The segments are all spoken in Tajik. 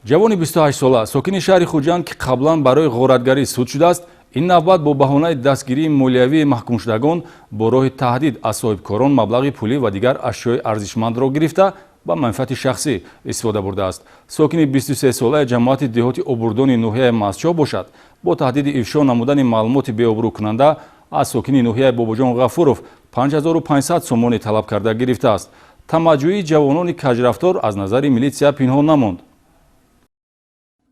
ҷавони 28 сола сокини шаҳри Хуҷанд ки қаблан барои ғоратгарӣ суд шудааст, ин навбат бо баҳонаи дастгирии молиявии маҳкумшудагон бо роҳи таҳдид аз соҳибкорон маблағи пулӣ ва дигар ашёи арзишмандро гирифта ба манфиати шахсӣ истифода бурдааст. Сокини 23 солаи ҷамоати деҳоти обурдони ноҳияи Мастчоҳ бошад, бо таҳдиди ифшо намудани маълумоти беобрӯкунанда аз сокини ноҳияи Бобоҷон Ғафуров 5500 сомонӣ талаб карда гирифтааст. Тамаҷҷӯии ҷавонони каҷрафтор аз назари милитсия пинҳон намонд.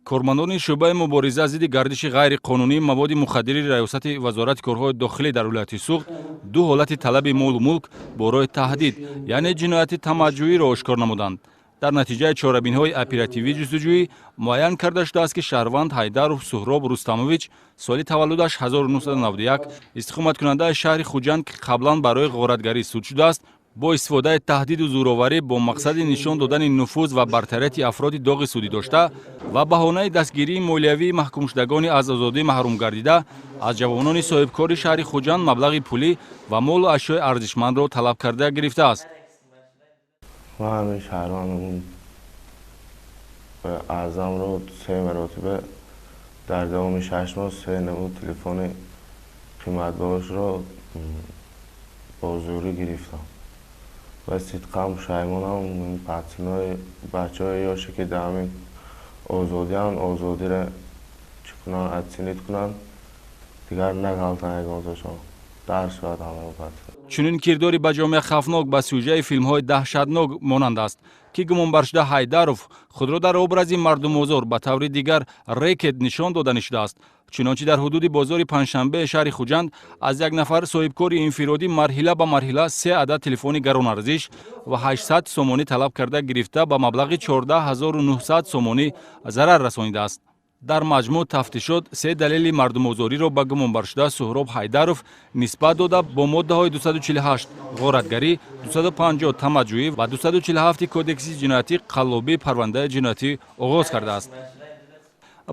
Кормандони шӯъбаи мубориза зидди гардиши ғайриқонунии маводи мухаддири раёсати вазорати корҳои дохилӣ дар вилояти Суғд ду ҳолати талаби молу мулк бо роҳи таҳдид, яъне ҷинояти тамаҷҷӯиро ошкор намуданд. Дар натиҷаи чорабинҳои оперативии ҷустуҷӯӣ муайян карда шудааст, ки шаҳрванд Ҳайдаров Суҳроб Рустамович соли таваллудаш 1991 истиқоматкунандаи шаҳри Хуҷанд ки қаблан барои ғоратгарӣ суд шудааст, бо истифодаи таҳдиду зӯроварӣ бо мақсади нишон додани нуфуз ва бартарияти афроди доғи судӣ дошта ва баҳонаи дастгирии молиявии маҳкумшудагони аз озодӣ маҳрум гардида аз ҷавонони соҳибкори шаҳри Хуҷанд маблағи пулӣ ва молу ашёи арзишмандро талаб карда гирифтааст. аъзамро 3 маротиба дар давоми 6 моҳ 3 намуд телефони қиматбоҳошро бо зӯрӣ гирифтам ва сидқам пушаймонам. патсинои бачаҳои ёше ки дар ҳамин озодианд, озодиро чӣ кунанд, отсинит кунанд, дигар нагалтанд ягонташон дарс шавад ҳамаи патсино. Чунин кирдори ба ҷомеа хавфнок ба сюжаи филмҳои даҳшатнок монанд аст, ки гумонбаршуда Ҳайдаров худро дар образи мардумозор ба таври дигар рекет нишон дода шудааст. Чунончи дар ҳудуди бозори Панҷшанбеи шаҳри Хуҷанд аз як нафар соҳибкори инфиродӣ марҳила ба марҳила 3 адад телефони гаронарзиш ва 800 сомонӣ талаб карда гирифта ба маблағи 14900 сомонӣ зарар расонидааст. Дар маҷмӯъ тафтишот 3 далели мардумозориро ба гумонбаршуда Суҳроб Ҳайдаров нисбат дода бо моддаҳои 248 ғоратгарӣ, 250 тамаҷҷӯӣ ва 247 кодекси ҷиноятӣ қаллобӣ парвандаи ҷиноятӣ оғоз кардааст.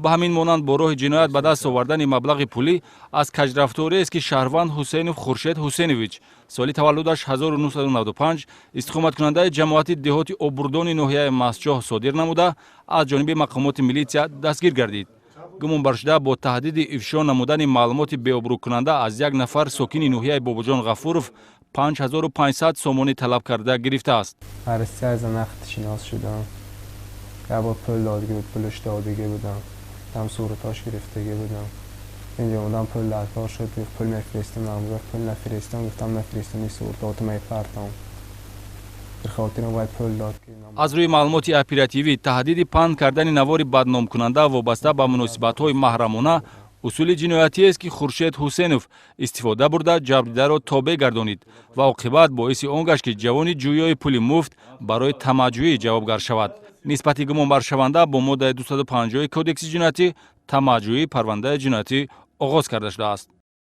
ба ҳамин монанд бо роҳи ҷиноят ба даст овардани маблағи пулӣ аз каҷрафториест ки шаҳрванд Ҳусейнов Хуршед Ҳусейнович соли таваллудаш 1995 истиқоматкунандаи ҷамоати деҳоти обурдони ноҳияи Мастчоҳ содир намуда аз ҷониби мақомоти милитсия дастгир гардид. Гумонбаршуда бо таҳдиди ифшо намудани маълумоти беобрӯкунанда аз як нафар сокини ноҳияи Бобоҷон Ғафуров 5500 сомонӣ талаб карда гирифтааст. Tam صورتاش گرفتگی بودم. اینجا اومدم پول لطفا شد، پول نفرستم، نامزد پول نفرستم، گفتم نفرستم این صورتاتو میپرتم. به خاطر اون باید پول داد که аз рӯи маълумоти оперативӣ таҳдиди панд кардани навори бадномкунанда вобаста ба муносибатҳои маҳрамона усули ҷиноятиест ки Хуршед Ҳусейнов истифода бурда ҷабрдидаро тобеъ гардонид ва оқибат боиси он гашт ки ҷавони ҷӯёи пули муфт барои тамаҷҷӯӣ ҷавобгар шавад. нисбати гумонбаршаванда бо моддаи 250 кодекси ҷиноятӣ тамаҷҷӯӣ парвандаи ҷиноятӣ оғоз карда шудааст.